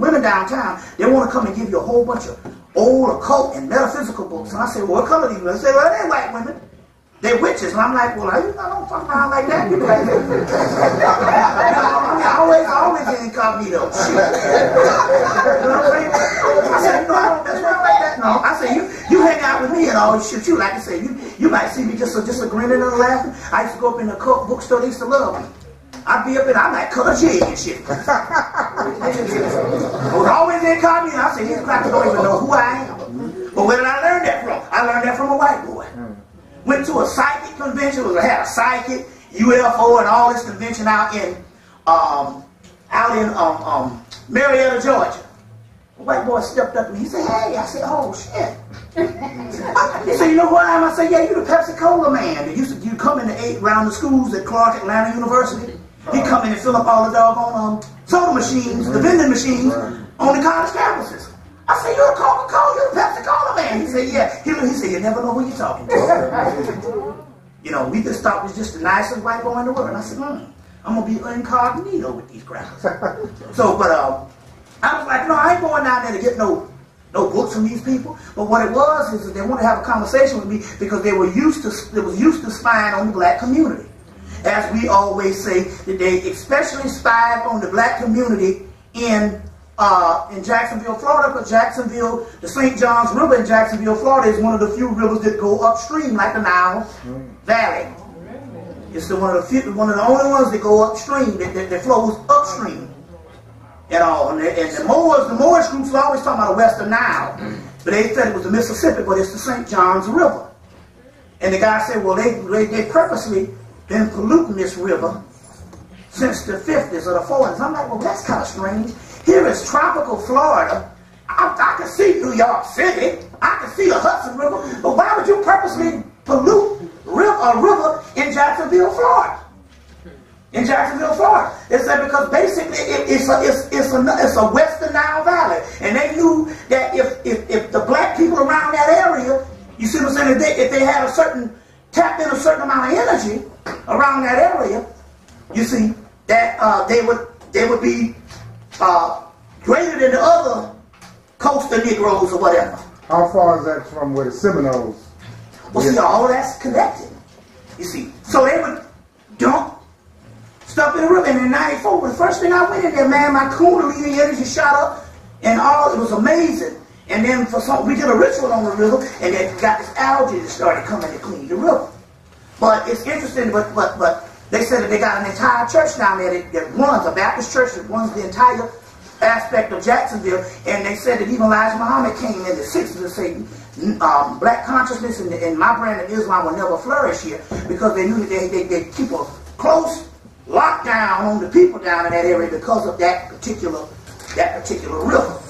women downtown, they want to come and give you a whole bunch of old occult and metaphysical books. And I said, well, what color do you want? They said, well, they're white women. They're witches. And I'm like, well, I don't fuck around like that. You like that. always incognito. Shit. You know what I'm saying? I said, no, I don't mess around like that. No. I said, you hang out with me and all this shit. You like to say, you might see me just a grinning and a laughing. I used to go up in the bookstore. They used to love me. I'd be up and I might cut a jig and shit. I was always incognito. I said, these crackers don't even know who I am. But where did I learn that from? I learned that from a white boy. Went to a psychic convention. I had a psychic, UFO, and all this convention out in Marietta, Georgia. A white boy stepped up to me. He said, hey. I said, oh, shit. He said, you know who I am? I said, yeah, you the Pepsi Cola man. You come in around the schools at Clark Atlanta University. He come in and fill up all the doggone soda machines, the vending machines on the college campuses. I said, you're a Coca-Cola, you're a Pepsi Cola man. He said, yeah. He said, you never know who you're talking to. You know, we just thought was just the nicest white boy in the world. And I said, I'm going to be incognito with these crackers. So, but I was like, no, I ain't going down there to get no books from these people. But what it was is that they wanted to have a conversation with me because they were used to spying on the black community. As we always say, that they especially spied on the black community in Jacksonville, Florida, because Jacksonville, the St. Johns River in Jacksonville, Florida is one of the few rivers that go upstream like the Nile Valley. It's one of the only ones that go upstream, that flows upstream. And the Moors groups were always talking about the Western Nile, but they said it was the Mississippi, but it's the St. Johns River. And the guy said, well, they purposely been polluting this river since the 50s or the 40s. I'm like, well, that's kind of strange. Here is tropical Florida. I can see New York City. I can see the Hudson River. But why would you purposely pollute a river in Jacksonville, Florida? In Jacksonville, Florida. They said because basically it's a Western Nile Valley. And they knew that if the black people around that area, you see what I'm saying, if they had tapped in a certain amount of energy around that area, you see, that they would be greater than the other coastal Negroes or whatever. How far is that from where the Seminoles? Well, see, all that's connected. You see, so they would dump stuff in the river. And in '94, the first thing I went in there, man, my kundalini energy shot up, and it was amazing. And then we did a ritual on the river, and then got this algae that started coming to clean the river. But it's interesting, but they said that they got an entire church down there that runs, a Baptist church that runs the entire aspect of Jacksonville. And they said that even Elijah Muhammad came in the 60s and said black consciousness and my brand of Islam will never flourish here, because they knew that they keep a close lockdown on the people down in that area because of that particular river.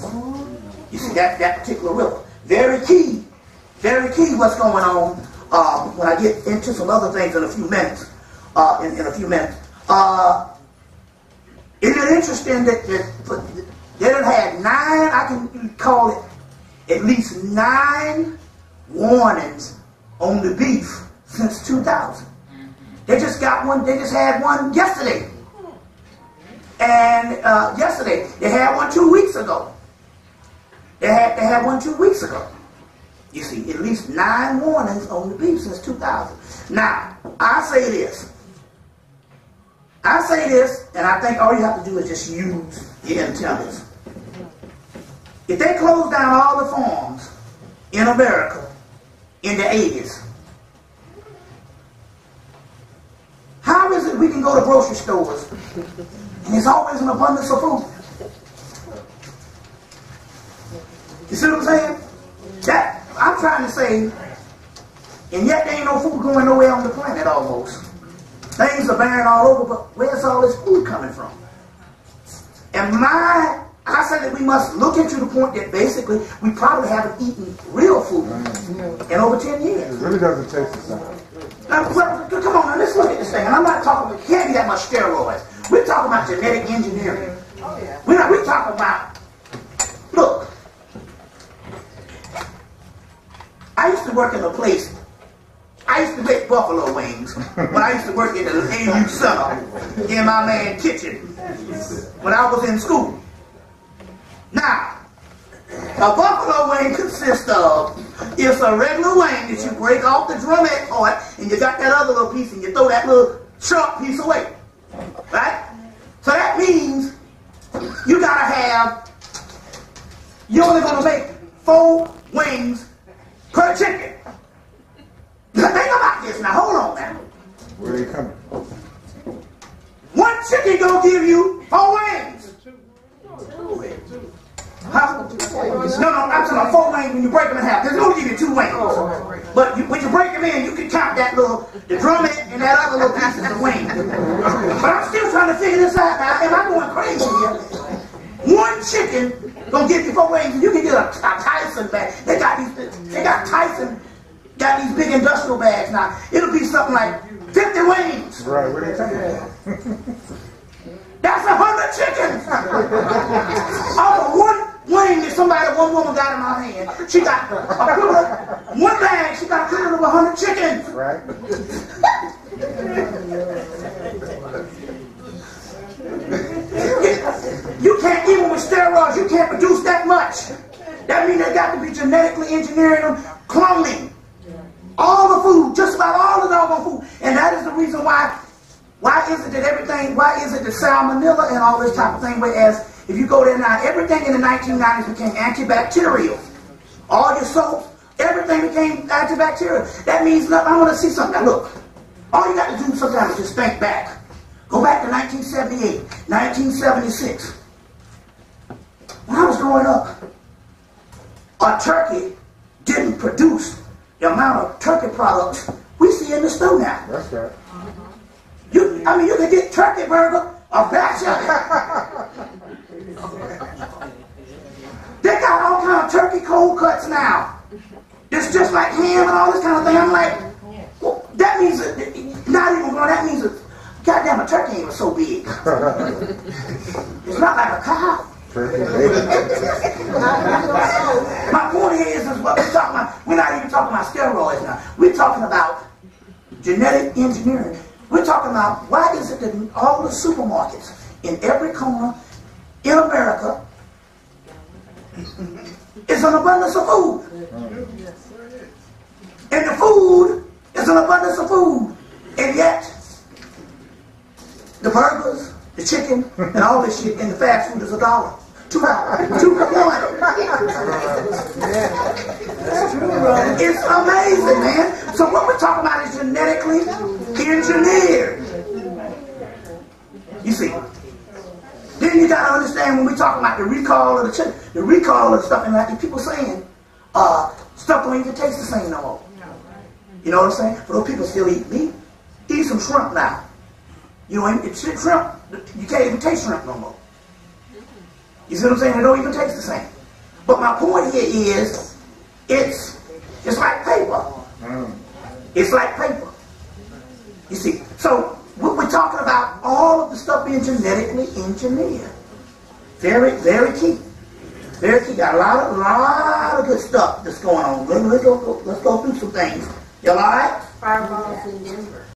You see, that particular river. Very key what's going on when I get into some other things in a few minutes. Isn't it interesting that they done had 9, I can call it at least 9 warnings on the beef since 2000. They just got one, they just had one yesterday. And yesterday, they had one 2 weeks ago. They had one 2 weeks ago. You see, at least 9 warnings on the beef since 2000. Now, I say this, and I think all you have to do is just use your intelligence. If they close down all the farms in America in the 80s, how is it we can go to grocery stores and there's always an abundance of food? You see what I'm saying? That I'm trying to say, and yet there ain't no food going nowhere on the planet almost. Things are barren all over, but where's all this food coming from? And I say that we must look into the point that basically we probably haven't eaten real food in over 10 years. It really doesn't taste the same. Now, come on, now let's look at this thing. And I'm not talking, it can't be that much steroids. We're talking about genetic engineering. We're talking about, look, I used to work in a place, I used to make buffalo wings when I used to work in the AU Center in my man's kitchen when I was in school. Now, a buffalo wing consists of, it's a regular wing that you break off the drumhead part and you got that other little piece and you throw that little sharp piece away. Right? So that means you gotta have, you're only gonna make 4 wings per chicken. Now think about this. Now hold on now. Where are you coming from? 1 chicken gonna give you 4 wings. Huh? No, I'm talking about 4 wings when you break them in half. There's gonna give you 2 wings. But when you break them in, you can count that the drumhead and that other little piece of the wing. But I'm still trying to figure this out now. Am I going crazy here? 1 chicken chicken gonna get you 4 wings. You can get a Tyson bag. They got Tyson got these big industrial bags now. It'll be something like 50 wings. Right, what are you talking about? That's 100 chickens. All of one wing that one woman got in her hand. She got one bag. She got equivalent of 100 chickens. Right. You can't, even with steroids, you can't produce that much. That means they got to be genetically engineering them, cloning. All the food, just about all the doggone food. And that is the reason why is it that salmonella and all this type of thing, whereas if you go there now, everything in the 1990s became antibacterial. All your soaps, everything became antibacterial. That means nothing. I want to see something. Now look, all you got to do sometimes is just think back. Go back to 1978, 1976. When I was growing up, a turkey didn't produce the amount of turkey products we see in the store now. That's right. You can get turkey burger, a batch of it. They got all kind of turkey cold cuts now. It's just like ham and all this kind of thing. I'm like, well, that means not even going. That means goddamn a turkey ain't so big. It's not like a cow. My point is what we're talking about. We're not even talking about steroids now. We're talking about genetic engineering. We're talking about why is it that all the supermarkets in every corner in America is an abundance of food. And the food is an abundance of food. And yet, the burgers, the chicken, and all this shit in the fast food is $1. $2 for one. It's amazing, man. So what we're talking about is genetically engineered. You see. Then you got to understand when we talk about the recall of the chicken, the recall of stuff, and like people saying, stuff don't even taste the same no more. You know what I'm saying? For those people still eat meat, eat some shrimp now. You know, shrimp, you can't even taste shrimp no more. You see what I'm saying? It don't even taste the same. But my point here is, it's like paper. It's like paper. You see, so we're talking about all of the stuff being genetically engineered. Very, very key. Very key. Got a lot of good stuff that's going on. Let's go through some things. You all right? Firehouse in Denver.